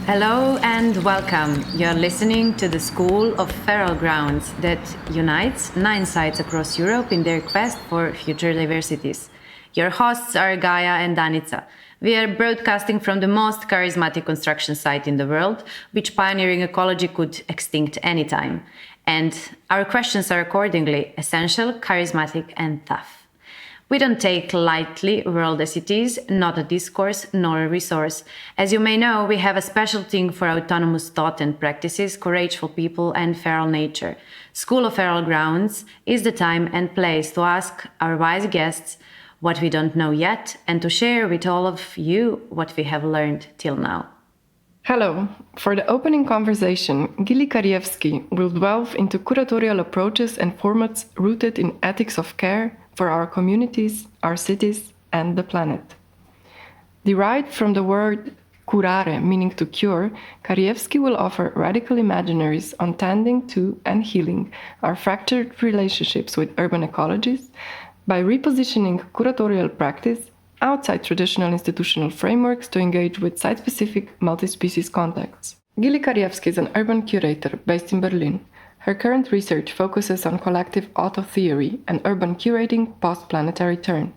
Hello and welcome. You're listening to the School of Feral Grounds that unites 9 sites across Europe in their quest for future diversities. Your hosts are Gaia and Danica. We are broadcasting from the most charismatic construction site in the world, which pioneering ecology could extinct anytime. And our questions are accordingly essential, charismatic, and tough. We don't take lightly world as it is, not a discourse nor a resource. As you may know, we have a special thing for autonomous thought and practices, courageful people and feral nature. School of Feral Grounds is the time and place to ask our wise guests what we don't know yet and to share with all of you what we have learned till now. Hello. For the opening conversation, Gilly Karjevsky will delve into curatorial approaches and formats rooted in ethics of care for our communities, our cities, and the planet. Derived from the word curare, meaning to cure, Karjevsky will offer radical imaginaries on tending to and healing our fractured relationships with urban ecologies by repositioning curatorial practice outside traditional institutional frameworks to engage with site-specific multi-species contexts. Gilly Karjevsky is an urban curator based in Berlin. Her current research focuses on collective autotheory and urban curating post-planetary turn.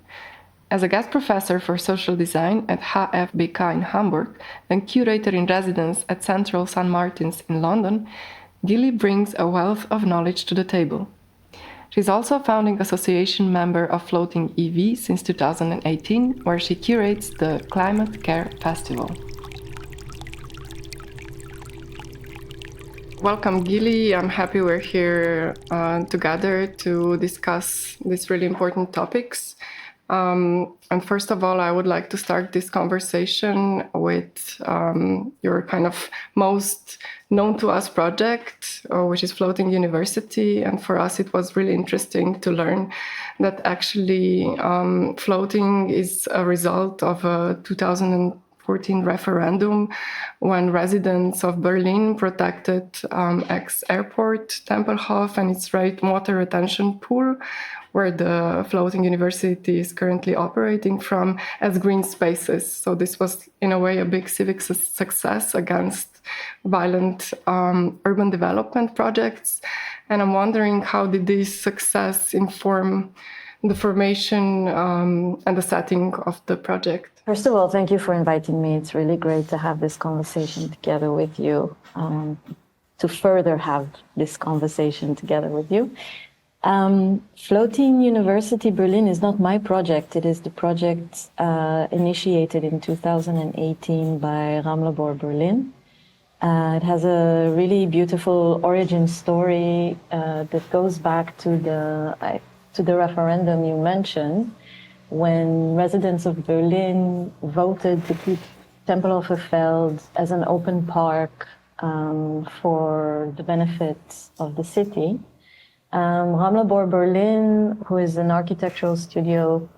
As a guest professor for social design at HFBK in Hamburg and curator in residence at Central St. Martin's in London, Gilly brings a wealth of knowledge to the table. She's also a founding association member of Floating EV since 2018, where she curates the Climate Care Festival. Welcome, Gilly. I'm happy we're here together to discuss these really important topics. And first of all, I would like to start this conversation with your kind of most known to us project, which is Floating University. And for us, it was really interesting to learn that actually floating is a result of a 2014 referendum when residents of Berlin protected ex-airport Tempelhof and its rainwater retention pool, where the Floating University is currently operating from, as green spaces. So this was, in a way, a big civic success against violent urban development projects. And I'm wondering, how did this success inform the formation and the setting of the project? First of all, thank you for inviting me. It's really great to have this conversation together with you, to further have this conversation together with you. Floating University Berlin is not my project. It is the project initiated in 2018 by Ramlabor Berlin. It has a really beautiful origin story that goes back to the referendum you mentioned, when residents of Berlin voted to keep Tempelhofer Feld as an open park for the benefit of the city. Ramlabor Berlin, who is an architectural studio,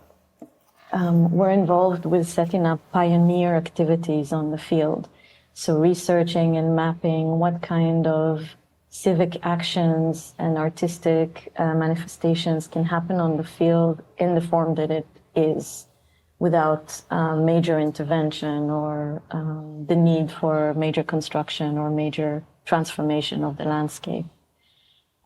were involved with setting up pioneer activities on the field. So researching and mapping what kind of civic actions and artistic manifestations can happen on the field in the form that it is, without major intervention or the need for major construction or major transformation of the landscape.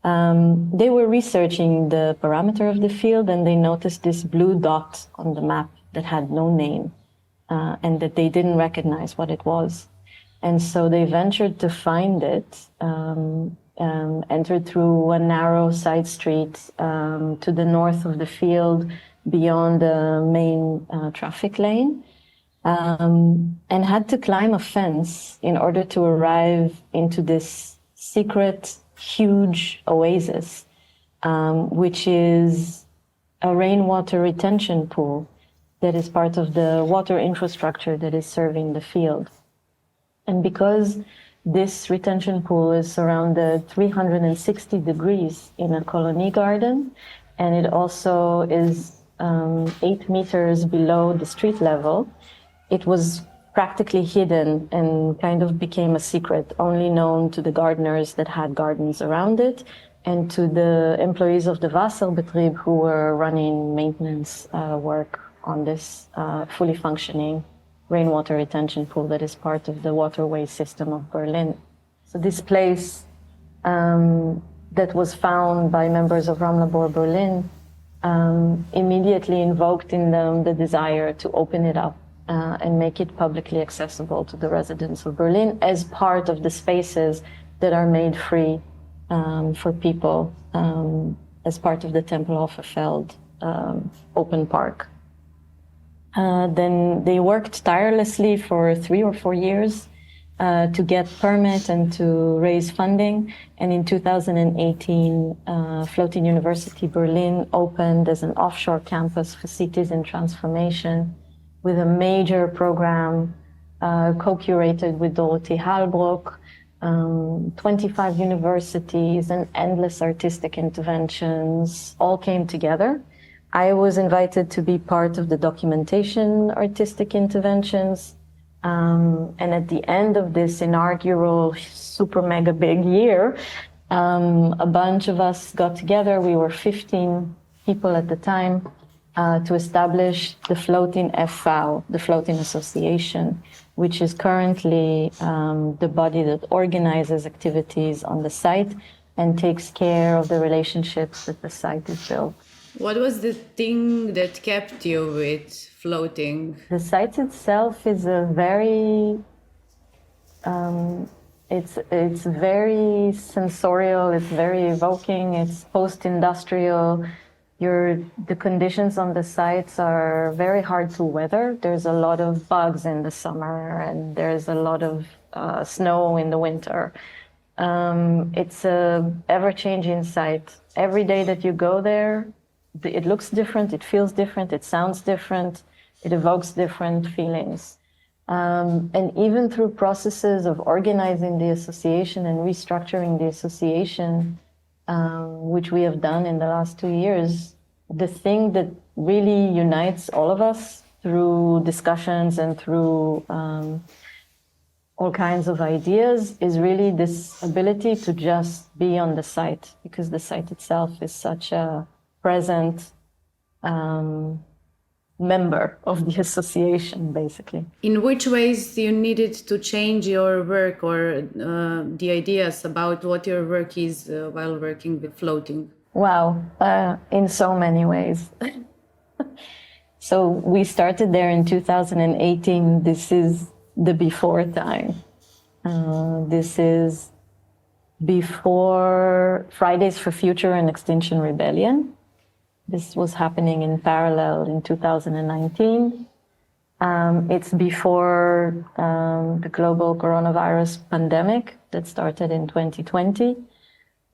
They were researching the parameter of the field, and they noticed this blue dot on the map that had no name, and that they didn't recognize what it was. And so they ventured to find it, entered through a narrow side street to the north of the field, beyond the main traffic lane, and had to climb a fence in order to arrive into this secret huge oasis, which is a rainwater retention pool that is part of the water infrastructure that is serving the field. And because this retention pool is surrounded 360 degrees in a colony garden, and it also is 8 meters below the street level, it was practically hidden and kind of became a secret, only known to the gardeners that had gardens around it and to the employees of the Wasserbetrieb who were running maintenance work on this fully functioning rainwater retention pool that is part of the waterway system of Berlin. So this place that was found by members of Ramlabor Berlin immediately invoked in them the desire to open it up and make it publicly accessible to the residents of Berlin as part of the spaces that are made free for people as part of the Tempelhoferfeld open park. Then they worked tirelessly for 3 or 4 years to get permit and to raise funding. And in 2018, Floating University Berlin opened as an offshore campus for cities in transformation with a major program co-curated with Dorothy Hallbrook, 25 universities and endless artistic interventions all came together. I was invited to be part of the documentation artistic interventions. And at the end of this inaugural super mega big year, a bunch of us got together. We were 15 people at the time to establish the Floating FV, the Floating Association, which is currently the body that organizes activities on the site and takes care of the relationships that the site is built. What was the thing that kept you with floating? The site itself is a very, it's very sensorial, it's very evoking, it's post-industrial. The conditions on the sites are very hard to weather. There's a lot of bugs in the summer and there's a lot of snow in the winter. It's a ever-changing site. Every day that you go there, it looks different, it feels different, it sounds different, it evokes different feelings. And even through processes of organizing the association and restructuring the association, which we have done in the last 2 years, the thing that really unites all of us through discussions and through all kinds of ideas is really this ability to just be on the site, because the site itself is such a present member of the association, basically. In which ways you needed to change your work or the ideas about what your work is while working with floating? Wow, in so many ways. So we started there in 2018. This is the before time. This is before Fridays for Future and Extinction Rebellion. This was happening in parallel in 2019. It's before the global coronavirus pandemic that started in 2020.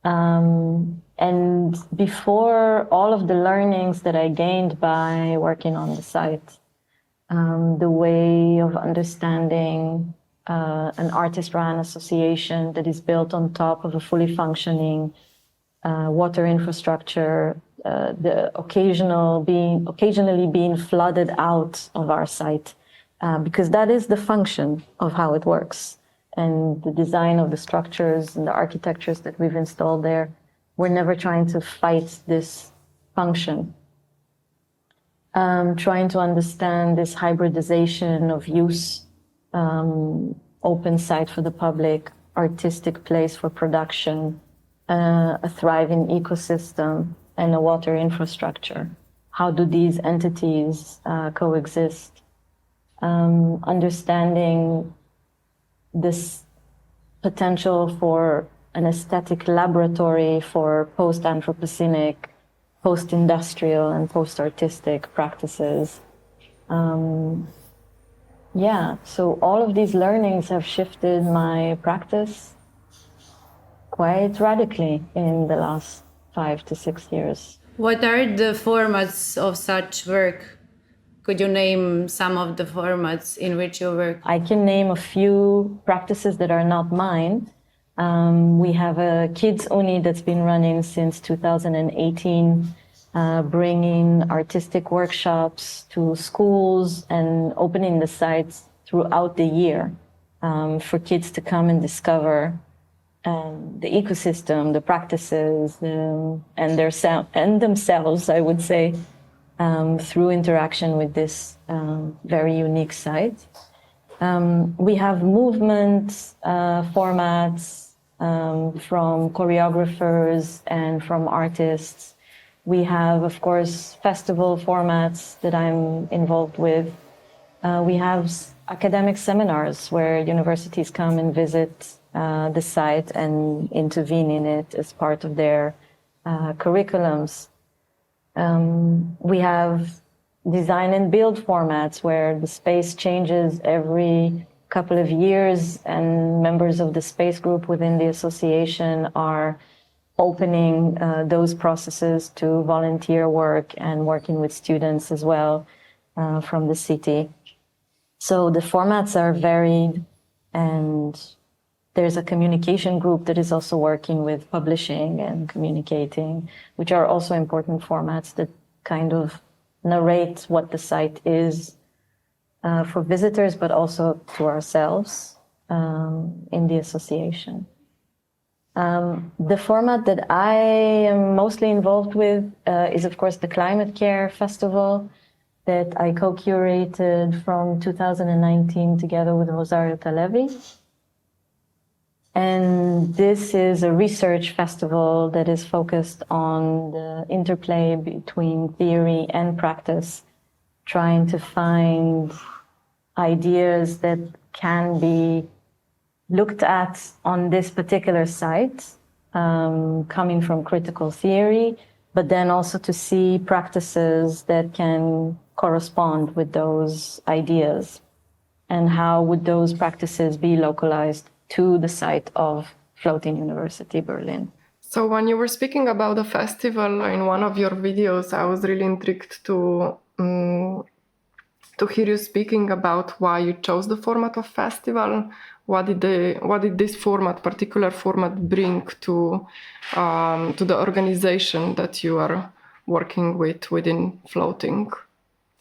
And before all of the learnings that I gained by working on the site, the way of understanding an artist-run association that is built on top of a fully functioning water infrastructure, the occasionally being flooded out of our site, because that is the function of how it works. And the design of the structures and the architectures that we've installed there, we're never trying to fight this function. Trying to understand this hybridization of use, open site for the public, artistic place for production, a thriving ecosystem, and a water infrastructure. How do these entities coexist? Understanding this potential for an aesthetic laboratory for post-anthropocenic, post-industrial, and post-artistic practices. So all of these learnings have shifted my practice quite radically in the last 5 to 6 years. What are the formats of such work? Could you name some of the formats in which you work? I can name a few practices that are not mine. We have a kids uni that's been running since 2018, bringing artistic workshops to schools and opening the sites throughout the year for kids to come and discover the ecosystem, the practices, and themselves, I would say. through interaction with this very unique site. We have movements, formats from choreographers and from artists. We have, of course, festival formats that I'm involved with. We have academic seminars where universities come and visit the site and intervene in it as part of their curriculums. We have design and build formats where the space changes every couple of years and members of the space group within the association are opening those processes to volunteer work and working with students as well from the city. So the formats are varied, and there's a communication group that is also working with publishing and communicating, which are also important formats that kind of narrate what the site is for visitors, but also to ourselves in the association. The format that I am mostly involved with is, of course, the Climate Care Festival that I co-curated from 2019 together with Rosario Talevi. And this is a research festival that is focused on the interplay between theory and practice, trying to find ideas that can be looked at on this particular site, coming from critical theory, but then also to see practices that can correspond with those ideas, and how would those practices be localized to the site of Floating University Berlin. So when you were speaking about the festival in one of your videos, I was really intrigued to hear you speaking about why you chose the format of festival. What did this particular format, bring to the organization that you are working with within Floating?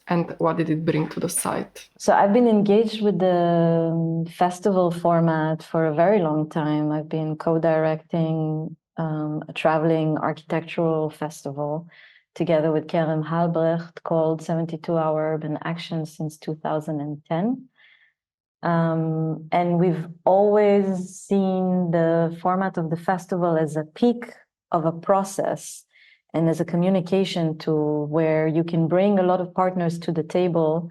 And what did it bring to the site? So I've been engaged with the festival format for a very long time. I've been co-directing a traveling architectural festival together with Kerem Halbrecht called 72-Hour Urban Action since 2010. And we've always seen the format of the festival as a peak of a process and as a communication tool where you can bring a lot of partners to the table,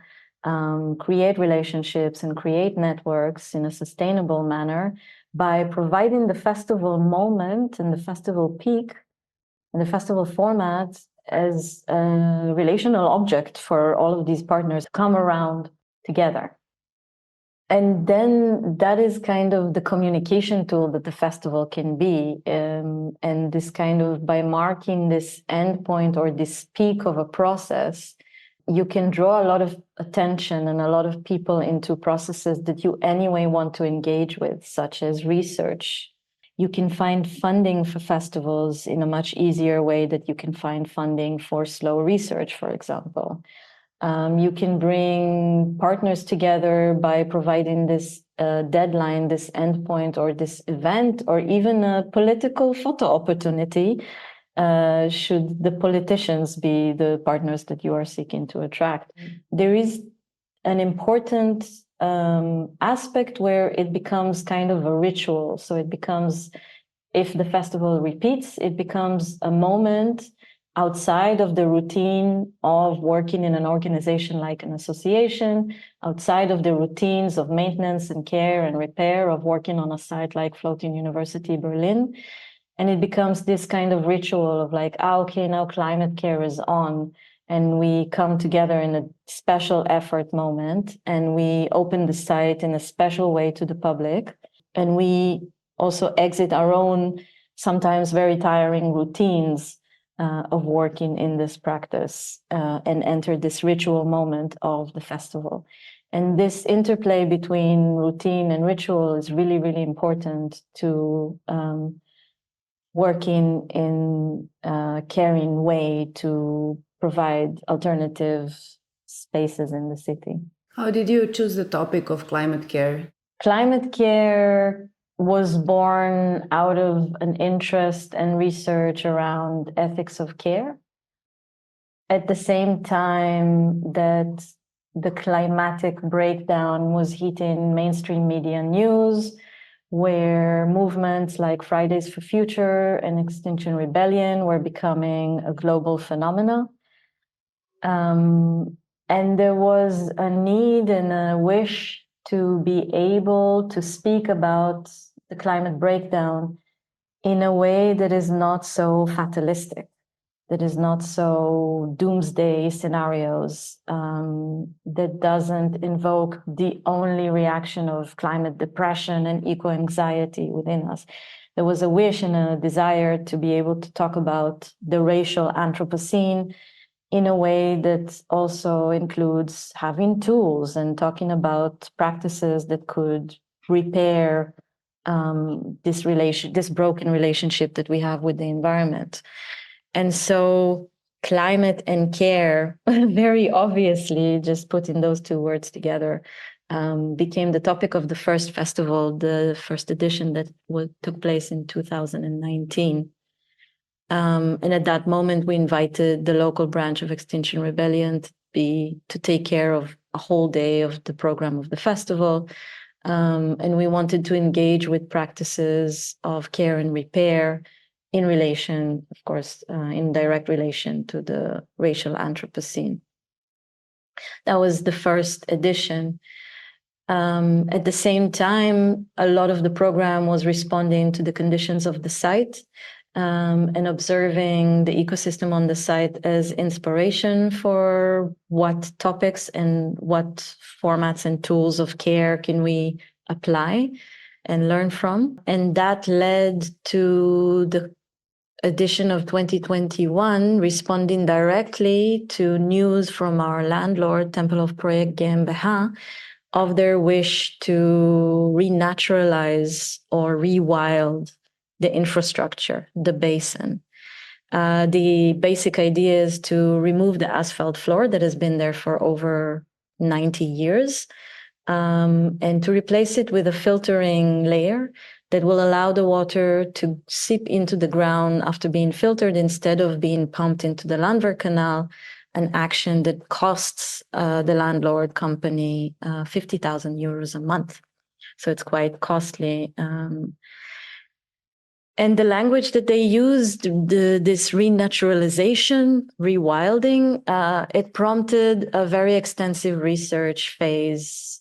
create relationships and create networks in a sustainable manner by providing the festival moment and the festival peak and the festival format as a relational object for all of these partners to come around together. And then that is kind of the communication tool that the festival can be. And this kind of, by marking this endpoint or this peak of a process, you can draw a lot of attention and a lot of people into processes that you anyway want to engage with, such as research. You can find funding for festivals in a much easier way that you can find funding for slow research, for example. You can bring partners together by providing this deadline, this endpoint, or this event, or even a political photo opportunity, should the politicians be the partners that you are seeking to attract. There is an important aspect where it becomes kind of a ritual. So it becomes, if the festival repeats, it becomes a moment outside of the routine of working in an organization like an association, outside of the routines of maintenance and care and repair of working on a site like Floating University Berlin. And it becomes this kind of ritual of like, okay, now climate care is on. And we come together in a special effort moment, and we open the site in a special way to the public. And we also exit our own, sometimes very tiring routines of working in this practice and enter this ritual moment of the festival. And this interplay between routine and ritual is really, really important to working in a caring way to provide alternative spaces in the city. How did you choose the topic of climate care? Climate care was born out of an interest and research around ethics of care. at the same time that the climatic breakdown was hitting mainstream media news, where movements like Fridays for Future and Extinction Rebellion were becoming a global phenomenon. And there was a need and a wish to be able to speak about the climate breakdown in a way that is not so fatalistic, that is not so doomsday scenarios, that doesn't invoke the only reaction of climate depression and eco-anxiety within us. There was a wish and a desire to be able to talk about the racial Anthropocene in a way that also includes having tools and talking about practices that could repair this broken relationship that we have with the environment. And so climate and care, very obviously, just putting those two words together, became the topic of the first festival, the first edition that took place in 2019. And at that moment, we invited the local branch of Extinction Rebellion to take care of a whole day of the program of the festival. And we wanted to engage with practices of care and repair in relation, of course, in direct relation to the racial Anthropocene. That was the first edition. At the same time, a lot of the program was responding to the conditions of the site and observing the ecosystem on the site as inspiration for what topics and what formats and tools of care can we apply and learn from. And that led to the edition of 2021 responding directly to news from our landlord, Temple of Project GmbH, of their wish to renaturalize or rewild the infrastructure, the basin. The basic idea is to remove the asphalt floor that has been there for over 90 years and to replace it with a filtering layer that will allow the water to seep into the ground after being filtered instead of being pumped into the Landwehr Canal, an action that costs the landlord company 50,000 euros a month. So it's quite costly. And the language that they used, this renaturalization, rewilding, it prompted a very extensive research phase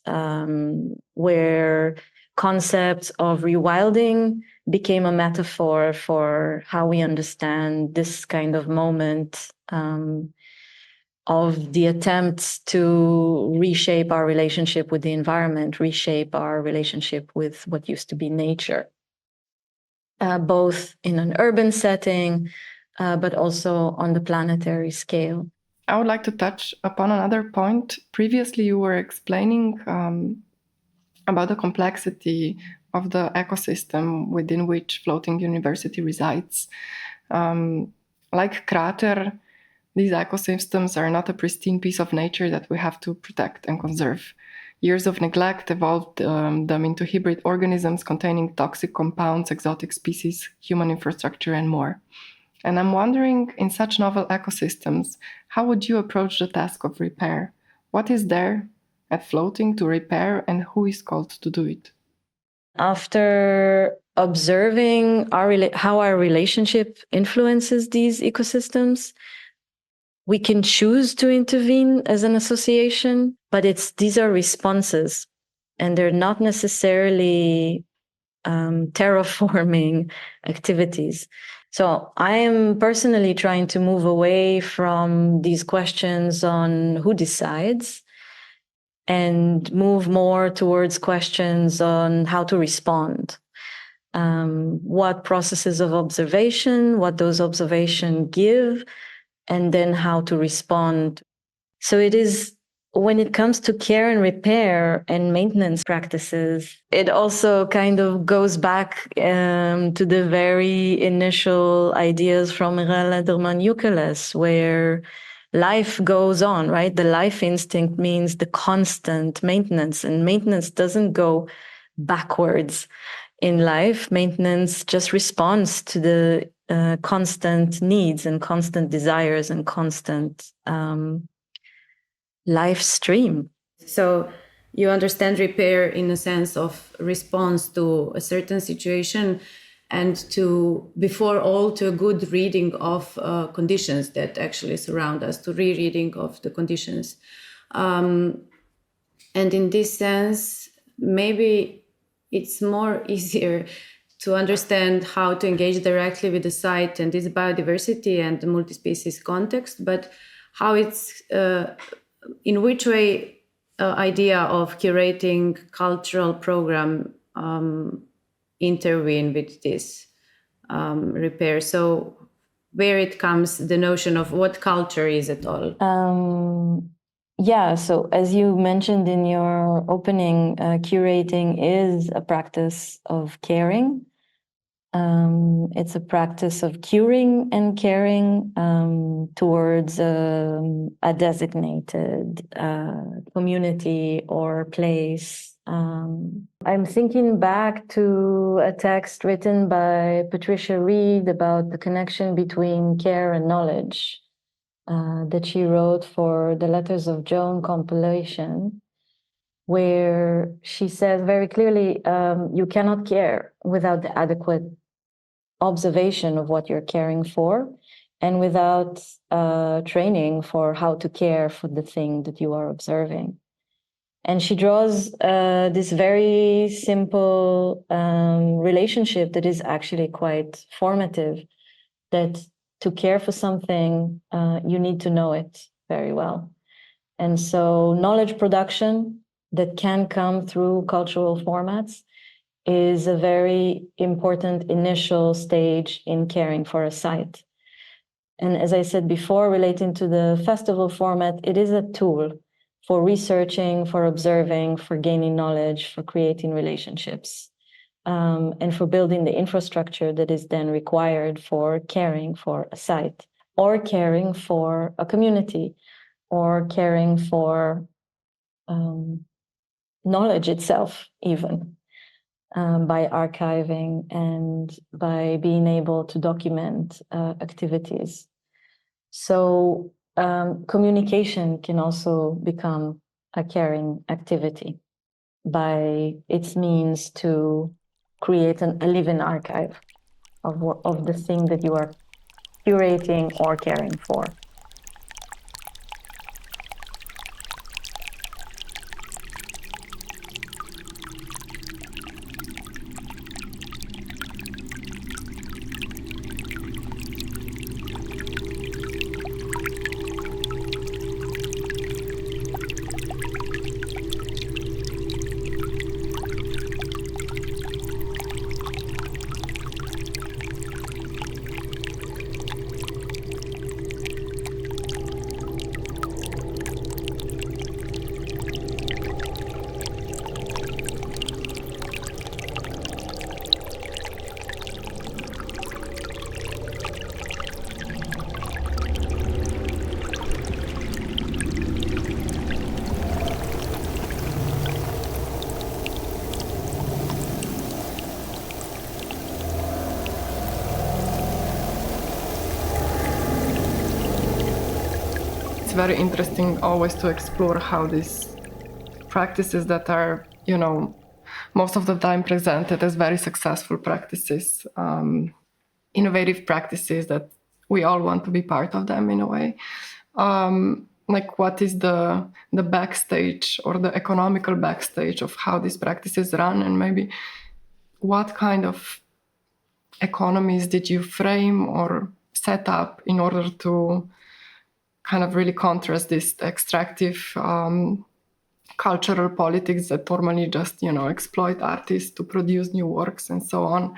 where concepts of rewilding became a metaphor for how we understand this kind of moment of the attempts to reshape our relationship with the environment, reshape our relationship with what used to be nature. Both in an urban setting, but also on the planetary scale. I would like to touch upon another point. Previously, you were explaining about the complexity of the ecosystem within which Floating University resides. Like curator, these ecosystems are not a pristine piece of nature that we have to protect and conserve. Years of neglect evolved them into hybrid organisms containing toxic compounds, exotic species, human infrastructure, and more. And I'm wondering, in such novel ecosystems, how would you approach the task of repair? What is there at Floating to repair, and who is called to do it? After observing how our relationship influences these ecosystems, we can choose to intervene as an association, but these are responses, and they're not necessarily terraforming activities. So I am personally trying to move away from these questions on who decides and move more towards questions on how to respond. What processes of observation, what those observations give, and then how to respond. So it is, when it comes to care and repair and maintenance practices, it also kind of goes back to the very initial ideas from Mirella Derman-Ukeles, where life goes on, right? The life instinct means the constant maintenance, and maintenance doesn't go backwards in life. Maintenance just responds to the constant needs and constant desires and constant life stream. So you understand repair in a sense of response to a certain situation, and to, before all, to a good reading of conditions that actually surround us, to rereading of the conditions. And in this sense, maybe it's more easier to understand how to engage directly with the site and its biodiversity and the multi-species context, but how it's, in which way idea of curating cultural program intervene with this repair. So where it comes, the notion of what culture is at all? Yeah, so as you mentioned in your opening, curating is a practice of caring. It's a practice of curing and caring towards a designated community or place. I'm thinking back to a text written by Patricia Reed about the connection between care and knowledge that she wrote for the Letters of Joan compilation, where she says very clearly, you cannot care without the adequate observation of what you're caring for, and without training for how to care for the thing that you are observing. And she draws this very simple relationship that is actually quite formative, that to care for something, you need to know it very well. And so knowledge production that can come through cultural formats is a very important initial stage in caring for a site. And as I said before, relating to the festival format, it is a tool for researching, for observing, for gaining knowledge, for creating relationships, and for building the infrastructure that is then required for caring for a site, or caring for a community, or caring for knowledge itself, even. By archiving and by being able to document activities. So communication can also become a caring activity by its means to create a living archive of the thing that you are curating or caring for. It's very interesting always to explore how these practices that are, most of the time presented as very successful practices, innovative practices that we all want to be part of them in a way. Like what is the backstage or the economical backstage of how these practices run, and maybe what kind of economies did you frame or set up in order to kind of really contrast this extractive cultural politics that normally just, exploit artists to produce new works and so on.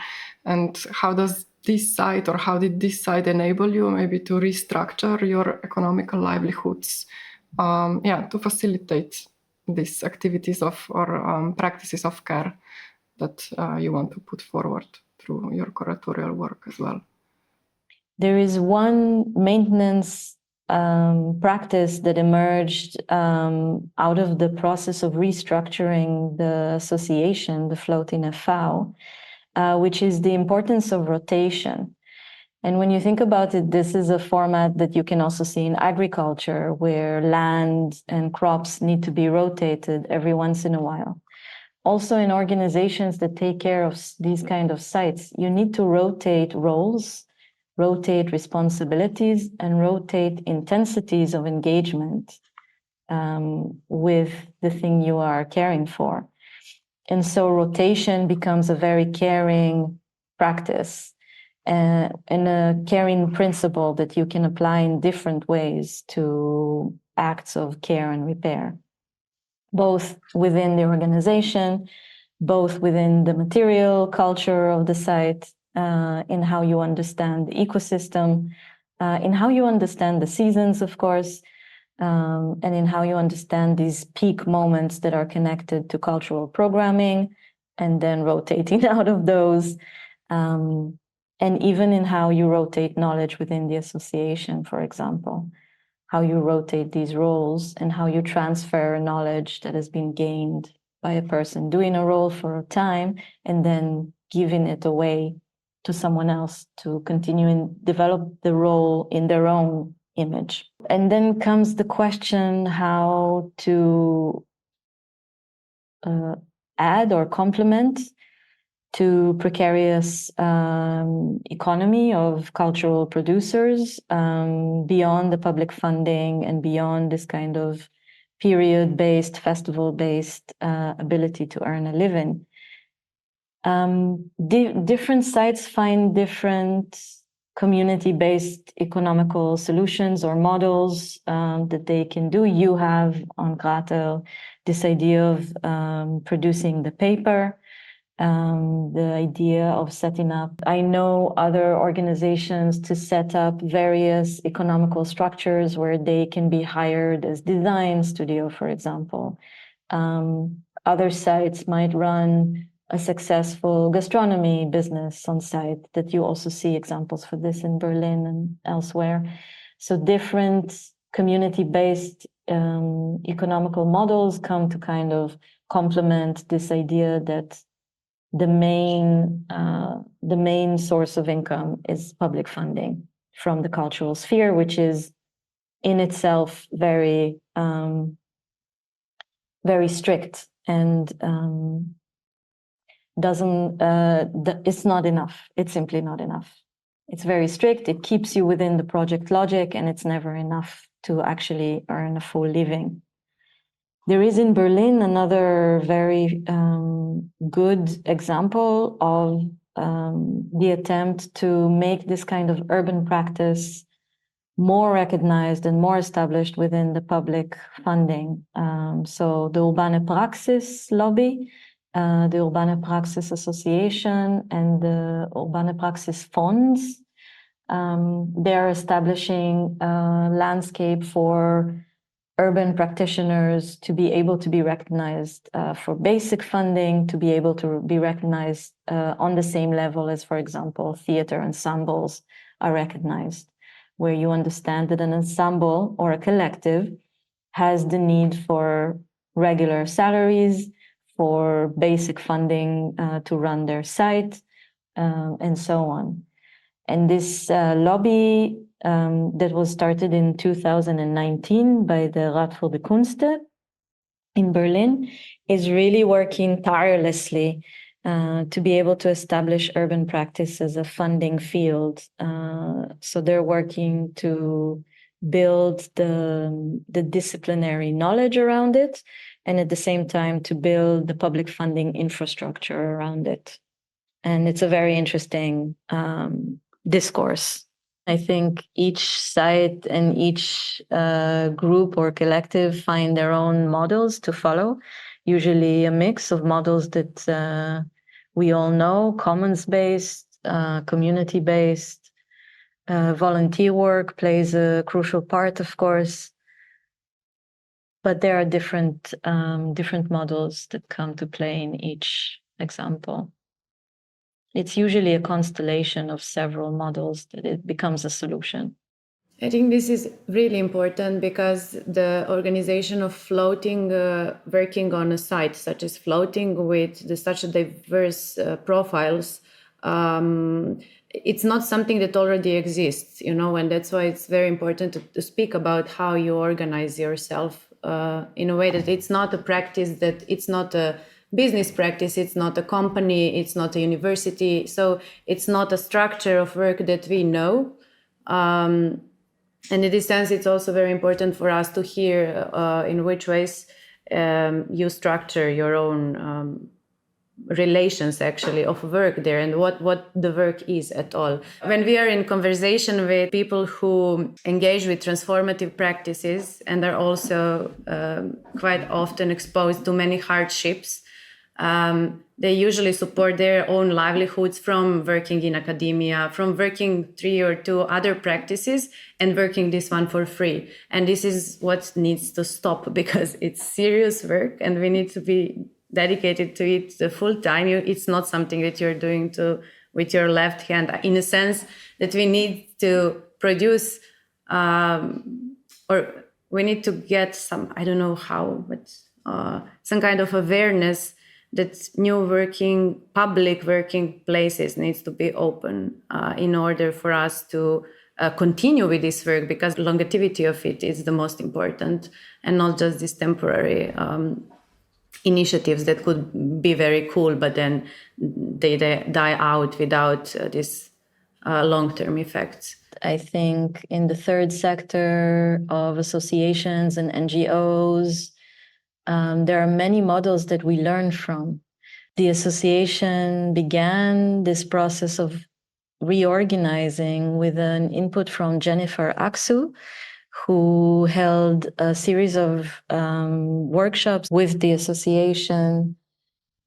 And how does this site, or how did this site enable you maybe to restructure your economical livelihoods, to facilitate these activities or practices of care that you want to put forward through your curatorial work as well? There is one maintenance practice that emerged out of the process of restructuring the association, the Floating FV, which is the importance of rotation. And when you think about it, this is a format that you can also see in agriculture, where land and crops need to be rotated every once in a while. Also in organizations that take care of these kind of sites, you need to rotate roles, rotate responsibilities, and rotate intensities of engagement with the thing you are caring for. And so rotation becomes a very caring practice and a caring principle that you can apply in different ways to acts of care and repair, both within the organization, both within the material culture of the site, in how you understand the ecosystem, in how you understand the seasons, of course, and in how you understand these peak moments that are connected to cultural programming, and then rotating out of those, and even in how you rotate knowledge within the association, for example, how you rotate these roles and how you transfer knowledge that has been gained by a person doing a role for a time and then giving it away to someone else to continue and develop the role in their own image. And then comes the question how to add or complement to precarious economy of cultural producers, beyond the public funding and beyond this kind of period-based, festival-based ability to earn a living. Different sites find different community-based economical solutions or models that they can do. You have on Curator this idea of producing the paper, the idea of setting up. I know other organizations to set up various economical structures where they can be hired as design studio, for example. Other sites might run a successful gastronomy business on site, that you also see examples for this in Berlin and elsewhere. So different community-based economical models come to kind of complement this idea that the main source of income is public funding from the cultural sphere, which is in itself very very strict and it's not enough. It's simply not enough. It's very strict. It keeps you within the project logic, and it's never enough to actually earn a full living. There is in Berlin another very good example of the attempt to make this kind of urban practice more recognized and more established within the public funding. So the Urbane Praxis lobby, the Urbane Praxis Association, and the Urbane Praxis Fonds, they're establishing a landscape for urban practitioners to be able to be recognized for basic funding, to be able to be recognized on the same level as, for example, theater ensembles are recognized, where you understand that an ensemble or a collective has the need for regular salaries, for basic funding to run their site, and so on. And this lobby that was started in 2019 by the Rat für die Künste in Berlin is really working tirelessly to be able to establish urban practice as a funding field. So they're working to build the disciplinary knowledge around it, and at the same time to build the public funding infrastructure around it. And it's a very interesting discourse. I think each site and each group or collective find their own models to follow, usually a mix of models that we all know, commons-based, community-based. Volunteer work plays a crucial part, of course, but there are different models that come to play in each example. It's usually a constellation of several models that it becomes a solution. I think this is really important because the organization of floating, working on a site such as floating with such diverse profiles, it's not something that already exists, and that's why it's very important to speak about how you organize yourself in a way that it's not a practice, that it's not a business practice, it's not a company, it's not a university, so it's not a structure of work that we know. And in this sense, it's also very important for us to hear in which ways you structure your own relations actually of work there, and what the work is at all. When we are in conversation with people who engage with transformative practices and are also quite often exposed to many hardships, they usually support their own livelihoods from working in academia, from working 3 or 2 other practices and working this one for free. And this is what needs to stop, because it's serious work and we need to be dedicated to it the full time. It's not something that you're doing with your left hand, in a sense that we need to produce or we need to get some, I don't know how, but some kind of awareness that new public working places needs to be open in order for us to continue with this work, because longevity of it is the most important, and not just this temporary initiatives that could be very cool, but then they die out without this long-term effects. I think in the third sector of associations and NGOs, there are many models that we learn from. The association began this process of reorganizing with an input from Jennifer Aksu, who held a series of workshops with the association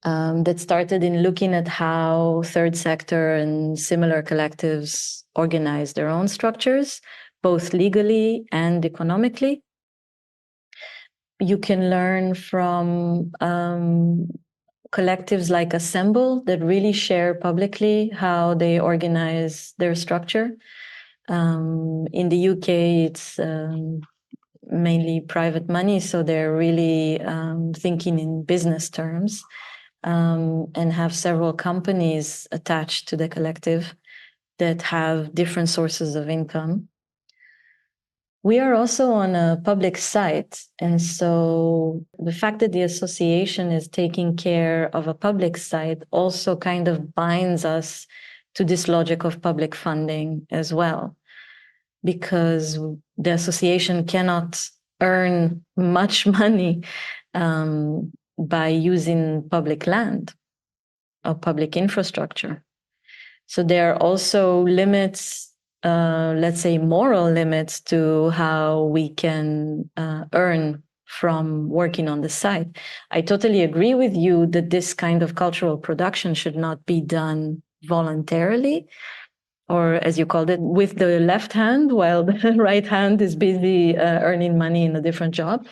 that started in looking at how third sector and similar collectives organize their own structures, both legally and economically. You can learn from collectives like Assemble that really share publicly how they organize their structure. In the UK, it's mainly private money, so they're really thinking in business terms, and have several companies attached to the collective that have different sources of income. We are also on a public site, and so the fact that the association is taking care of a public site also kind of binds us to this logic of public funding as well, because the association cannot earn much money by using public land or public infrastructure. So there are also limits, let's say moral limits, to how we can earn from working on the site. I totally agree with you that this kind of cultural production should not be done voluntarily, or as you called it, with the left hand, while the right hand is busy earning money in a different job.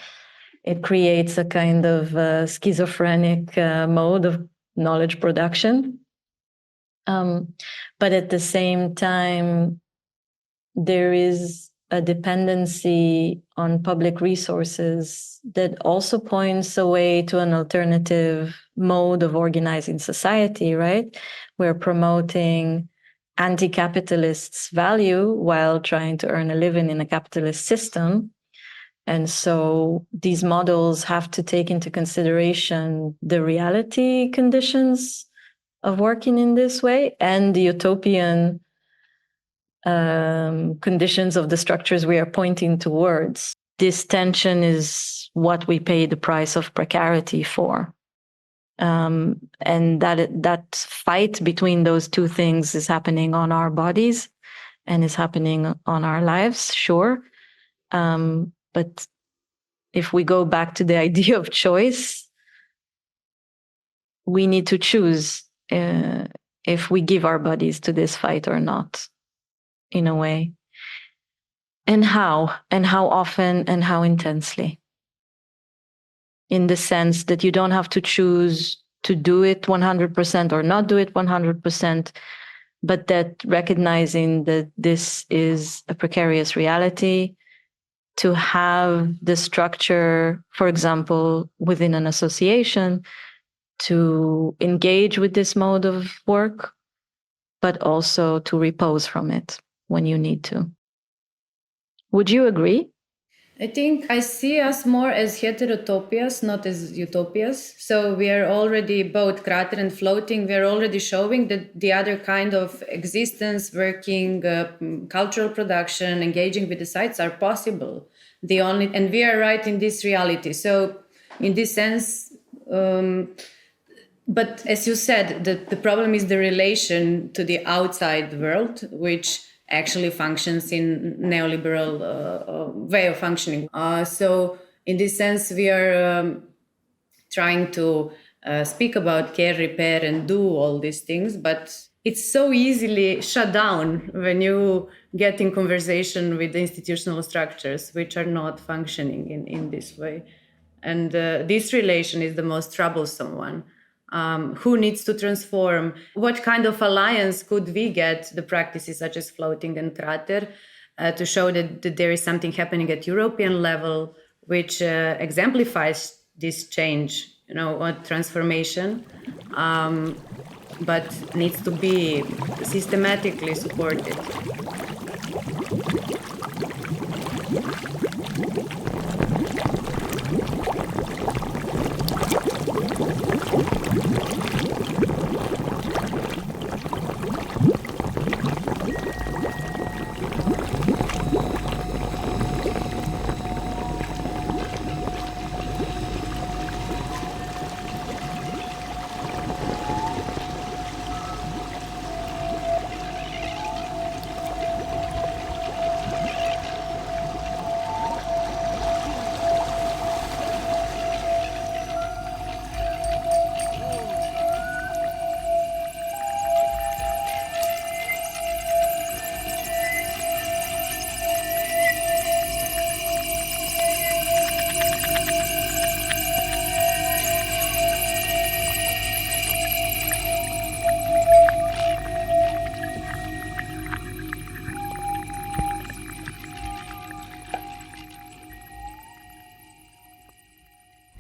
It creates a kind of schizophrenic mode of knowledge production. But at the same time, there is a dependency on public resources that also points away to an alternative mode of organizing society, right? We're promoting anti-capitalists' value while trying to earn a living in a capitalist system. And so these models have to take into consideration the reality conditions of working in this way and the utopian conditions of the structures we are pointing towards. This tension is what we pay the price of precarity for. And that fight between those two things is happening on our bodies and is happening on our lives, sure. But if we go back to the idea of choice, we need to choose if we give our bodies to this fight or not, in a way. And how often, and how intensely. In the sense that you don't have to choose to do it 100% or not do it 100%, but that recognizing that this is a precarious reality, to have the structure, for example, within an association, to engage with this mode of work, but also to repose from it when you need to. Would you agree? I think I see us more as heterotopias, not as utopias. So we are already both crater and floating. We are already showing that the other kind of existence, working, cultural production, engaging with the sites are possible. And we are right in this reality. So in this sense, but as you said, the problem is the relation to the outside world, which actually functions in neoliberal way of functioning. So in this sense, we are trying to speak about care, repair, and do all these things, but it's so easily shut down when you get in conversation with institutional structures which are not functioning in this way. And this relation is the most troublesome one. Who needs to transform? What kind of alliance could we get the practices such as floating and crater to show that there is something happening at European level which exemplifies this change, or transformation, but needs to be systematically supported.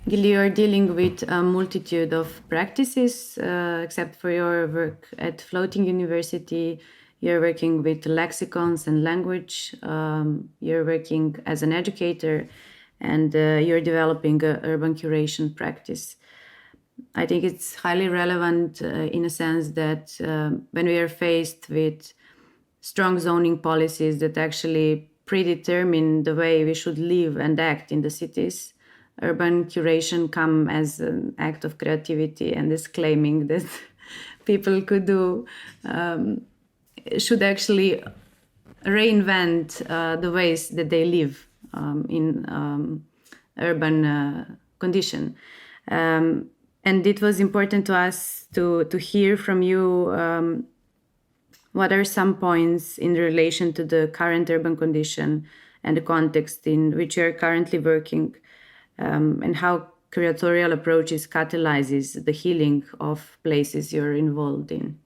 Gilly, you're dealing with a multitude of practices, except for your work at Floating University. You're working with lexicons and language. You're working as an educator, and you're developing an urban curation practice. I think it's highly relevant in a sense that when we are faced with strong zoning policies that actually predetermine the way we should live and act in the cities, urban curation come as an act of creativity and is claiming that people should actually reinvent the ways that they live in urban condition. And it was important to us to hear from you what are some points in relation to the current urban condition and the context in which you're currently working, and how curatorial approaches catalyzes the healing of places you're involved in.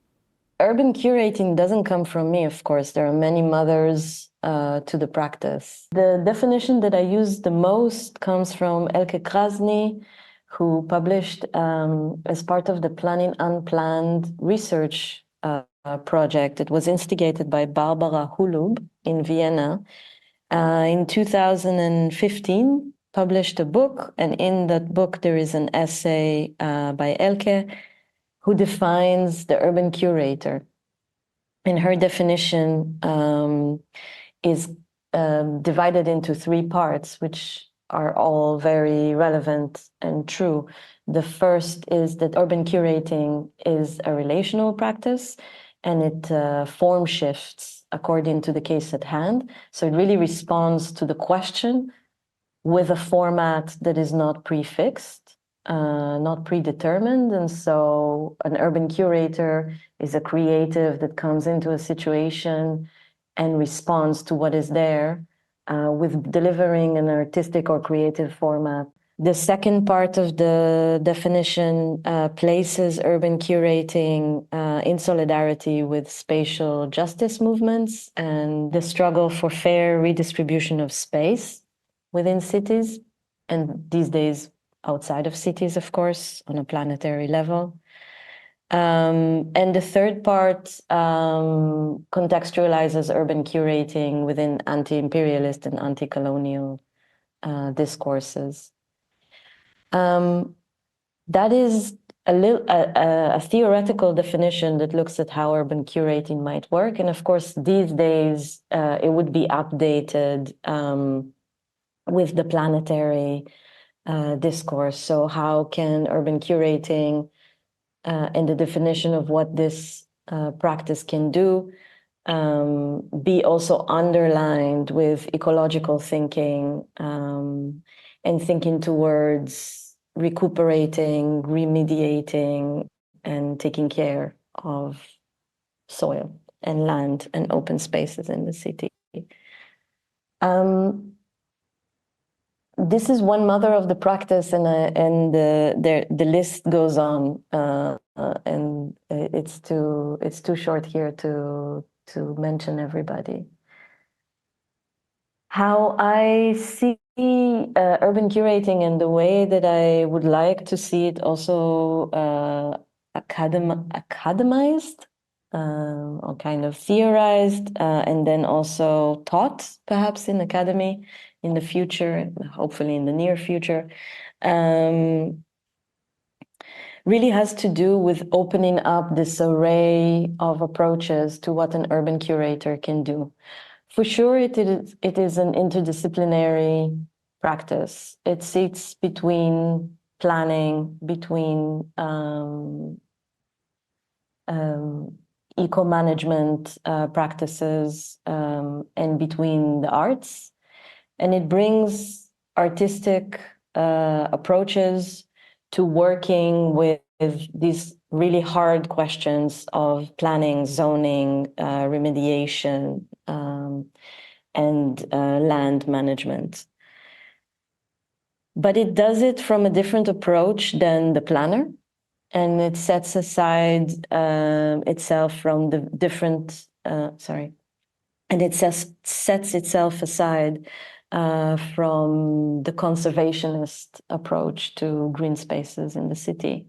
Urban curating doesn't come from me, of course. There are many mothers to the practice. The definition that I use the most comes from Elke Krasny, who published as part of the Planning Unplanned research project. It was instigated by Barbara Hulub in Vienna. In 2015, published a book, and in that book there is an essay by Elke who defines the urban curator. And her definition is divided into three parts, which are all very relevant and true. The first is that urban curating is a relational practice, and it form shifts according to the case at hand. So it really responds to the question with a format that is not prefixed, not predetermined. And so an urban curator is a creative that comes into a situation and responds to what is there with delivering an artistic or creative format. The second part of the definition places urban curating in solidarity with spatial justice movements and the struggle for fair redistribution of space within cities, and these days outside of cities, of course, on a planetary level. And the third part contextualizes urban curating within anti-imperialist and anti-colonial discourses. That is a theoretical definition that looks at how urban curating might work. And of course, these days, it would be updated with the planetary discourse. So how can urban curating and the definition of what this practice can do be also underlined with ecological thinking and thinking towards recuperating, remediating, and taking care of soil and land and open spaces in the city. This is one mother of the practice, and the list goes on, and it's too short here to mention everybody. How I see urban curating and the way that I would like to see it also academized or kind of theorized and then also taught perhaps in academy in the future, hopefully in the near future, really has to do with opening up this array of approaches to what an urban curator can do. For sure, it is an interdisciplinary practice. It sits between planning, between eco-management practices, and between the arts. And it brings artistic approaches to working with these really hard questions of planning, zoning, remediation, and land management. But it does it from a different approach than the planner, and it sets aside itself from the different, and it sets itself aside from the conservationist approach to green spaces in the city.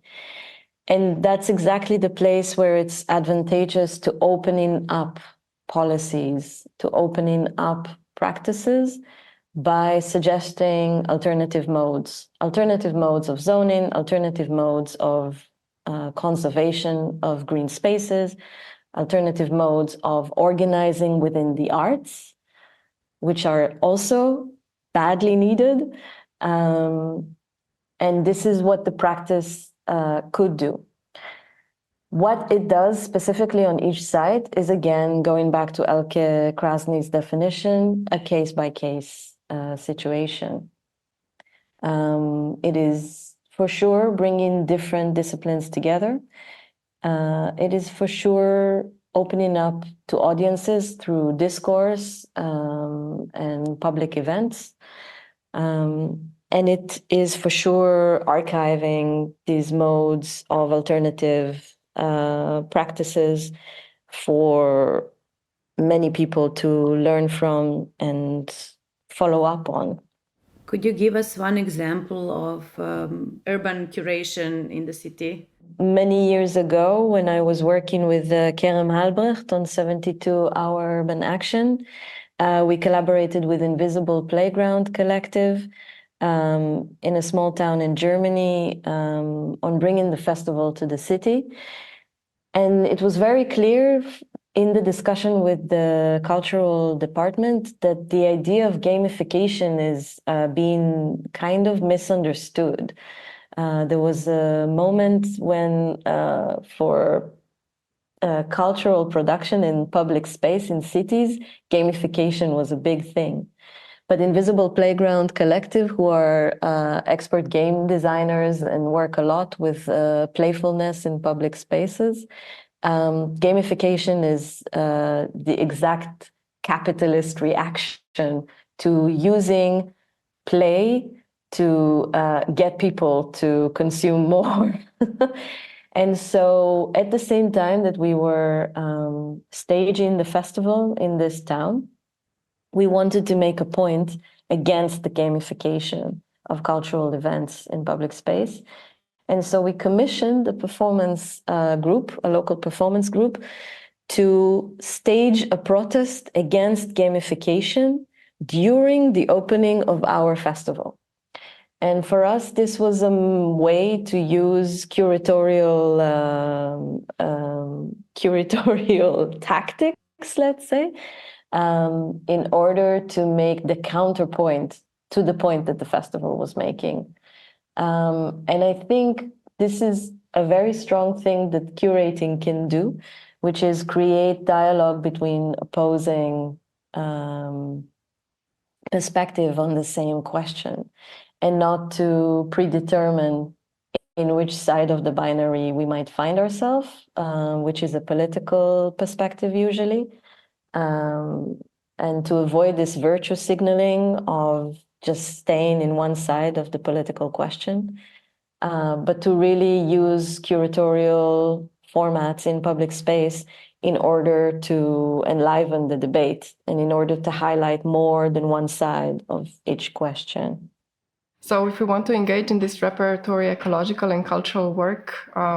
And that's exactly the place where it's advantageous to opening up policies, to opening up practices by suggesting alternative modes of zoning, alternative modes of conservation of green spaces, alternative modes of organizing within the arts, which are also badly needed. And this is what the practice could do. What it does specifically on each site is, again, going back to Elke Krasny's definition, a case-by-case situation. It is for sure bringing different disciplines together. It is for sure opening up to audiences through discourse and public events. And it is for sure archiving these modes of alternative practices for many people to learn from and follow up on. Could you give us one example of urban curation in the city? Many years ago, when I was working with Kerem Halbrecht on 72-hour urban action, we collaborated with Invisible Playground Collective in a small town in Germany on bringing the festival to the city. And it was very clear in the discussion with the cultural department that the idea of gamification is being kind of misunderstood. There was a moment when for cultural production in public space in cities, gamification was a big thing. But Invisible Playground Collective, who are expert game designers and work a lot with playfulness in public spaces, gamification is the exact capitalist reaction to using play to get people to consume more. And so at the same time that we were staging the festival in this town, we wanted to make a point against the gamification of cultural events in public space. And so we commissioned a performance group, a local performance group, to stage a protest against gamification during the opening of our festival. And for us, this was a way to use curatorial tactics, let's say, in order to make the counterpoint to the point that the festival was making. And I think this is a very strong thing that curating can do, which is create dialogue between opposing perspective on the same question, and not to predetermine in which side of the binary we might find ourselves, which is a political perspective usually, and to avoid this virtue signaling of just staying in one side of the political question, but to really use curatorial formats in public space in order to enliven the debate and in order to highlight more than one side of each question. So if we want to engage in this repertory ecological and cultural work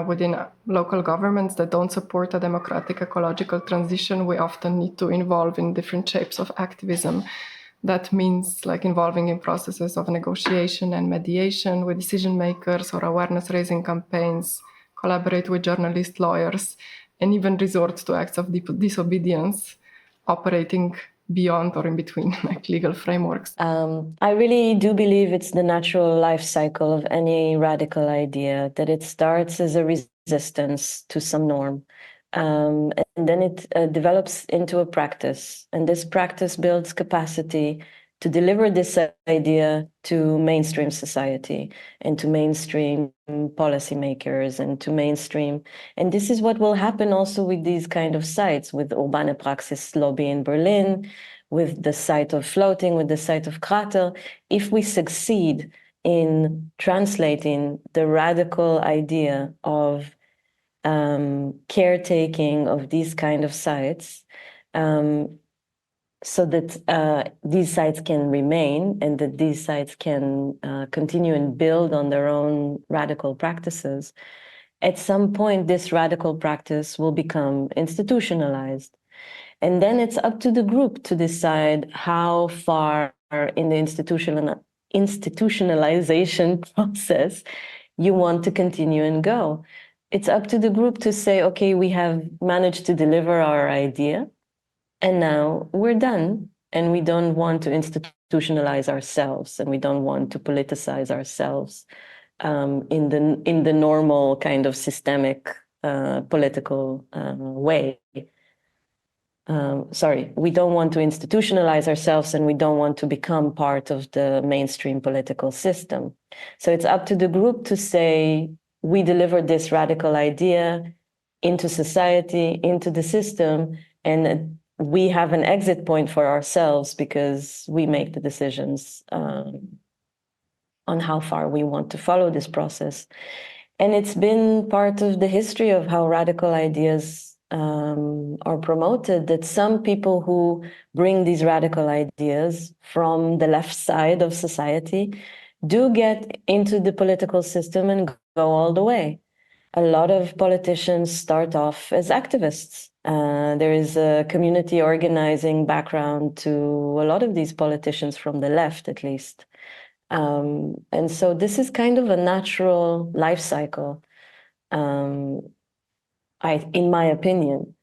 within local governments that don't support a democratic ecological transition, we often need to involve in different shapes of activism. That means like involving in processes of negotiation and mediation with decision makers or awareness raising campaigns, collaborate with journalists, lawyers, and even resort to acts of disobedience, operating beyond or in between like legal frameworks. I really do believe it's the natural life cycle of any radical idea, that it starts as a resistance to some norm. And then it develops into a practice. And this practice builds capacity to deliver this idea to mainstream society and to mainstream policymakers and to mainstream. And this is what will happen also with these kind of sites, with Urbane Praxis Lobby in Berlin, with the site of Floating, with the site of Curator. If we succeed in translating the radical idea of caretaking of these kind of sites, so that these sites can remain and that these sites can continue and build on their own radical practices, at some point this radical practice will become institutionalized. And then it's up to the group to decide how far in the institutionalization process you want to continue and go. It's up to the group to say, okay, we have managed to deliver our idea, and now we're done, and we don't want to institutionalize ourselves, and we don't want to politicize ourselves in the normal kind of systemic political way. We don't want to institutionalize ourselves, and we don't want to become part of the mainstream political system. So it's up to the group to say, we delivered this radical idea into society, into the system, and we have an exit point for ourselves because we make the decisions on how far we want to follow this process. And it's been part of the history of how radical ideas are promoted, that some people who bring these radical ideas from the left side of society do get into the political system and go all the way. A lot of politicians start off as activists. There is a community organizing background to a lot of these politicians from the left, at least. And so this is kind of a natural life cycle, in my opinion.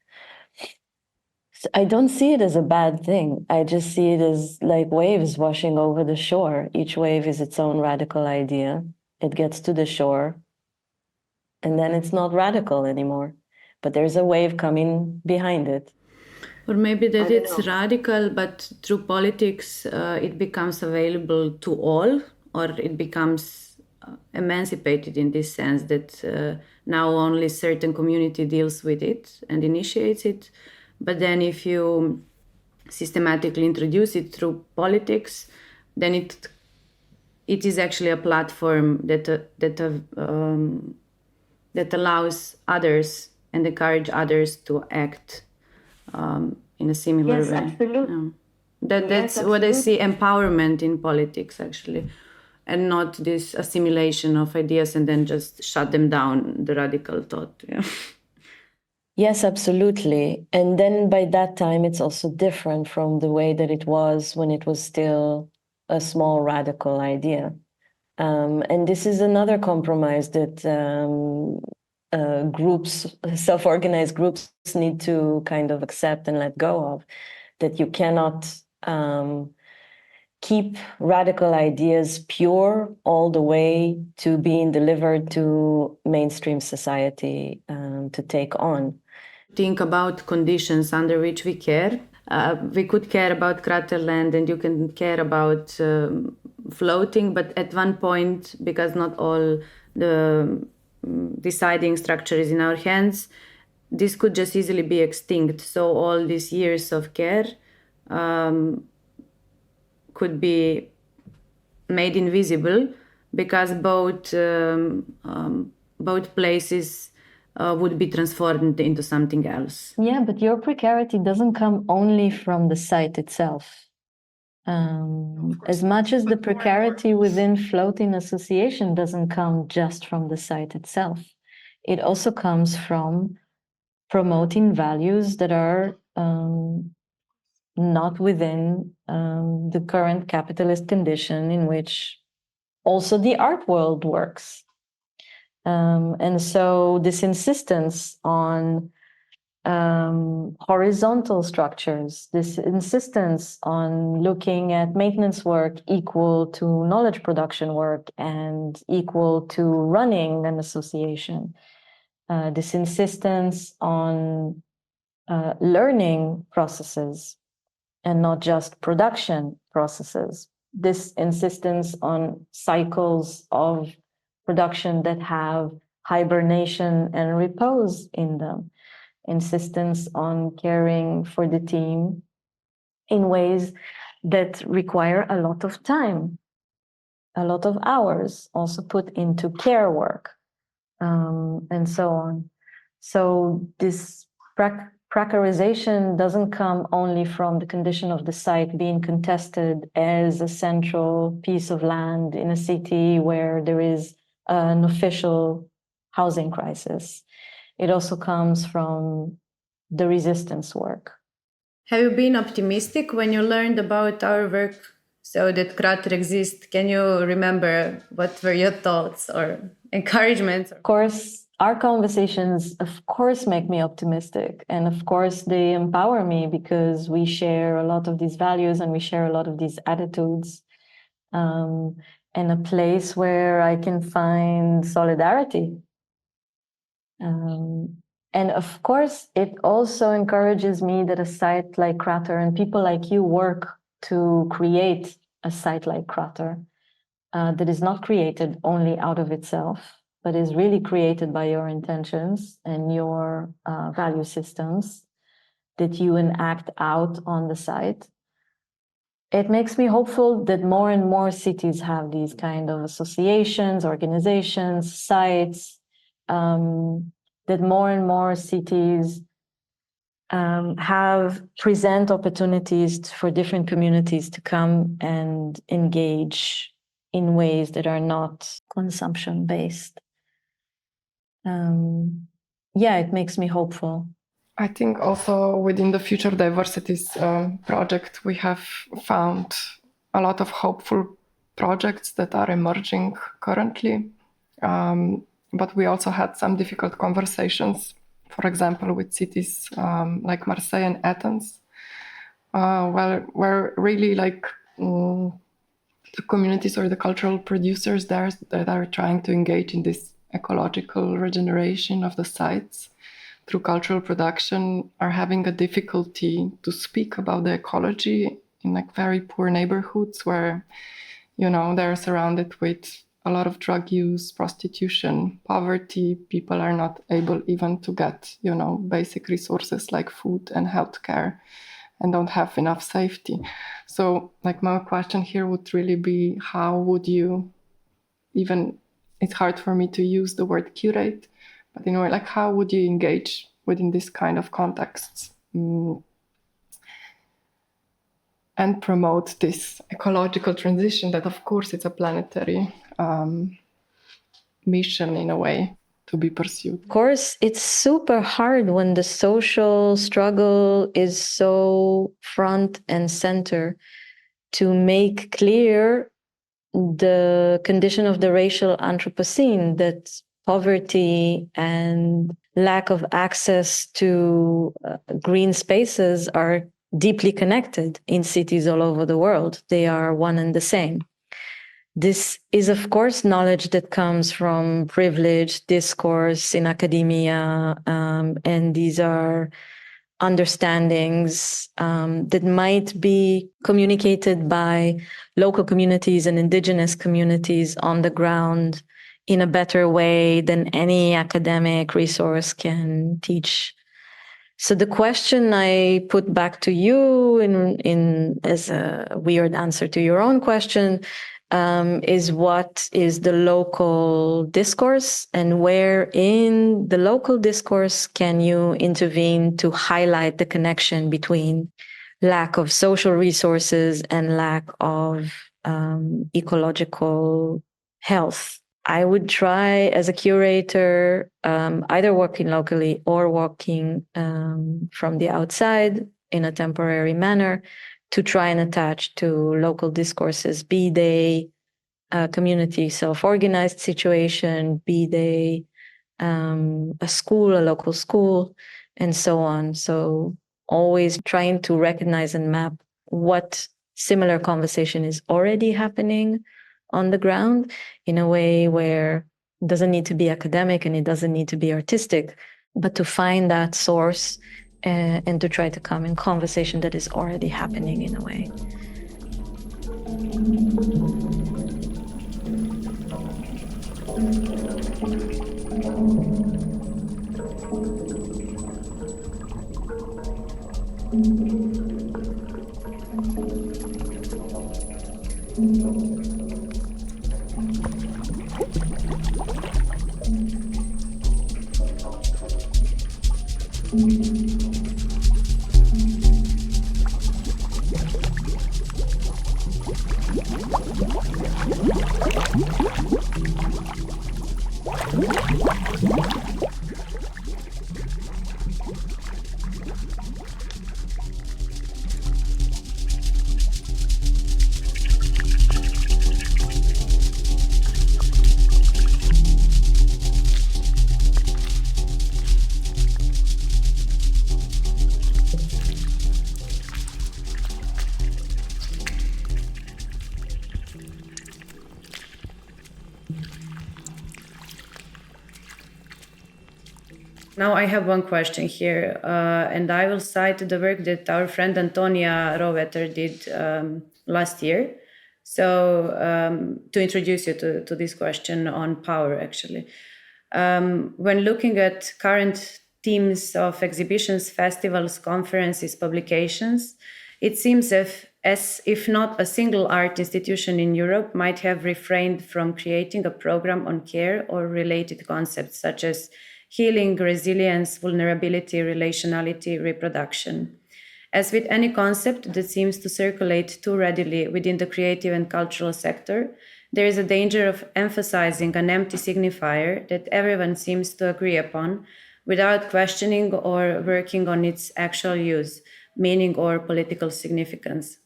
So I don't see it as a bad thing. I just see it as like waves washing over the shore. Each wave is its own radical idea. It gets to the shore, and then it's not radical anymore. But there's a wave coming behind it. Or maybe that it's radical, but through politics it becomes available to all, or it becomes emancipated in this sense that now only certain community deals with it and initiates it. But then if you systematically introduce it through politics, then it is actually a platform that allows others and encourage others to act in a similar way. Absolutely. That's what I see, empowerment in politics, actually. and not this assimilation of ideas and then just shut them down, the radical thought. Yeah. Yes, absolutely. And then by that time, it's also different from the way that it was when it was still a small radical idea. And this is another compromise that groups, self-organized groups, need to kind of accept and let go of, that you cannot keep radical ideas pure all the way to being delivered to mainstream society to take on. Think about conditions under which we care. We could care about crater land and you can care about floating, but at one point, because not all the deciding structure is in our hands, this could just easily be extinct. So all these years of care could be made invisible because both places would be transformed into something else. Yeah, but your precarity doesn't come only from the site itself. As much as the precarity within floating association doesn't come just from the site itself, it also comes from promoting values that are not within the current capitalist condition in which also the art world works. And so this insistence on horizontal structures, this insistence on looking at maintenance work equal to knowledge production work and equal to running an association, this insistence on learning processes and not just production processes, this insistence on cycles of production that have hibernation and repose in them, insistence on caring for the team in ways that require a lot of time, a lot of hours also put into care work, and so on. So this precarization doesn't come only from the condition of the site being contested as a central piece of land in a city where there is an official housing crisis. It also comes from the resistance work. Have you been optimistic when you learned about our work, so that curator exists? Can you remember what were your thoughts or encouragements? Of course, our conversations, of course, make me optimistic. And of course, they empower me because we share a lot of these values and we share a lot of these attitudes. And a place where I can find solidarity. And of course, it also encourages me that a site like Curator and people like you work to create a site like Curator that is not created only out of itself, but is really created by your intentions and your value systems that you enact out on the site. It makes me hopeful that more and more cities have these kind of associations, organizations, sites, that more and more cities have present opportunities for different communities to come and engage in ways that are not consumption-based. Yeah, it makes me hopeful. I think also within the Future Diversities project, we have found a lot of hopeful projects that are emerging currently. But we also had some difficult conversations, for example, with cities like Marseille and Athens, where really like the communities or the cultural producers there that are trying to engage in this ecological regeneration of the sites through cultural production are having a difficulty to speak about the ecology in like very poor neighborhoods where, you know, they're surrounded with a lot of drug use, prostitution, poverty. People are not able even to get, you know, basic resources like food and healthcare and don't have enough safety. So like my question here would really be, how would you even, it's hard for me to use the word curate, but in a way, like how would you engage within this kind of contexts? And and promote this ecological transition that, of course, it's a planetary mission in a way to be pursued. Of course, it's super hard when the social struggle is so front and center to make clear the condition of the racial Anthropocene, that poverty and lack of access to green spaces are deeply connected in cities all over the world. They are one and the same. This is, of course, knowledge that comes from privileged discourse in academia, and these are understandings that might be communicated by local communities and indigenous communities on the ground in a better way than any academic resource can teach. So the question I put back to you in as a weird answer to your own question is, what is the local discourse, and where in the local discourse can you intervene to highlight the connection between lack of social resources and lack of ecological health? I would try as a curator, either working locally or working from the outside in a temporary manner, to try and attach to local discourses, be they a community self-organized situation, be they a school, a local school, and so on. So always trying to recognize and map what similar conversation is already happening on the ground in a way where it doesn't need to be academic and it doesn't need to be artistic, but to find that source and to try to come in conversation that is already happening in a way. Now I have one question here, and I will cite the work that our friend Antonia Rowetter did last year. So to introduce you to this question on power, actually. When looking at current themes of exhibitions, festivals, conferences, publications, it seems as if not a single art institution in Europe might have refrained from creating a program on care or related concepts such as healing, resilience, vulnerability, relationality, reproduction. As with any concept that seems to circulate too readily within the creative and cultural sector, there is a danger of emphasizing an empty signifier that everyone seems to agree upon without questioning or working on its actual use, meaning, or political significance.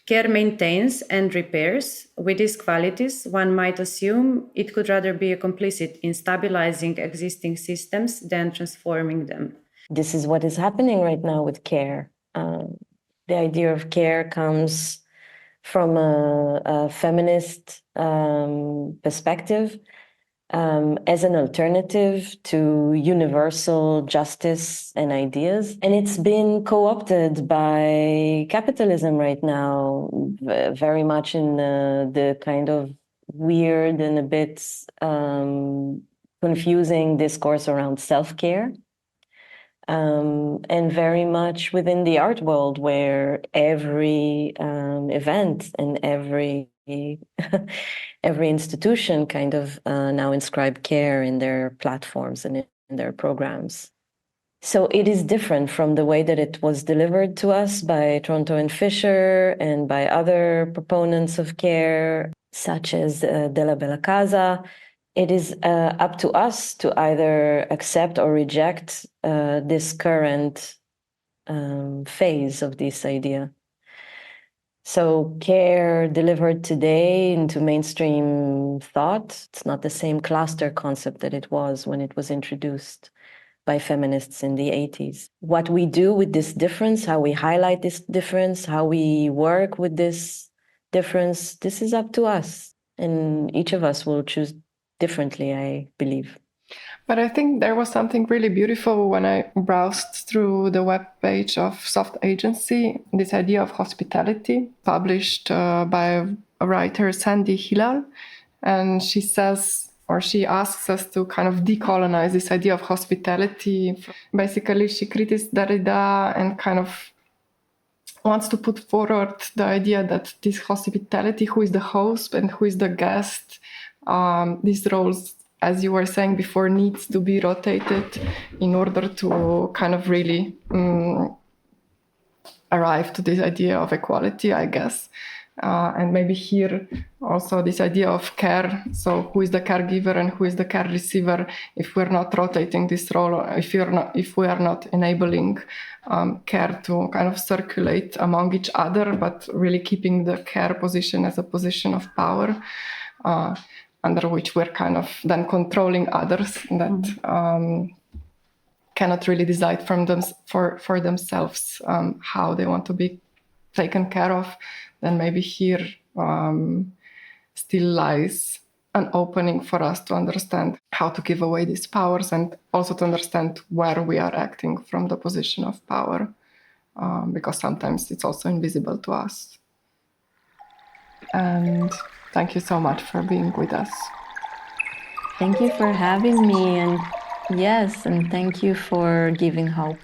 Care maintains and repairs. With these qualities, one might assume it could rather be a complicit in stabilizing existing systems than transforming them. This is what is happening right now with care. The idea of care comes from a feminist perspective as an alternative to universal justice and ideas. And it's been co-opted by capitalism right now, very much in the kind of weird and a bit confusing discourse around self-care. And very much within the art world, where every event and every institution kind of now inscribe care in their platforms and in their programs. So it is different from the way that it was delivered to us by Toronto and Fisher and by other proponents of care, such as Della Bella Casa. It is up to us to either accept or reject this current phase of this idea. So care delivered today into mainstream thought, it's not the same cluster concept that it was when it was introduced by feminists in the 80s. What we do with this difference, how we highlight this difference, how we work with this difference, this is up to us. And each of us will choose differently, I believe. But I think there was something really beautiful when I browsed through the webpage of Soft Agency, this idea of hospitality, published by a writer, Sandy Hilal. And she says, or she asks us to kind of decolonize this idea of hospitality. Basically, she critiques Derrida and kind of wants to put forward the idea that this hospitality, who is the host and who is the guest, these roles, as you were saying before, needs to be rotated in order to kind of really arrive to this idea of equality, I guess. And maybe here also this idea of care. So who is the caregiver and who is the care receiver? If we're not rotating this role, if we are not enabling care to kind of circulate among each other, but really keeping the care position as a position of power, under which we're kind of then controlling others that cannot really decide for themselves how they want to be taken care of, then maybe here still lies an opening for us to understand how to give away these powers and also to understand where we are acting from the position of power, because sometimes it's also invisible to us. And thank you so much for being with us. Thank you for having me, and yes, and thank you for giving hope.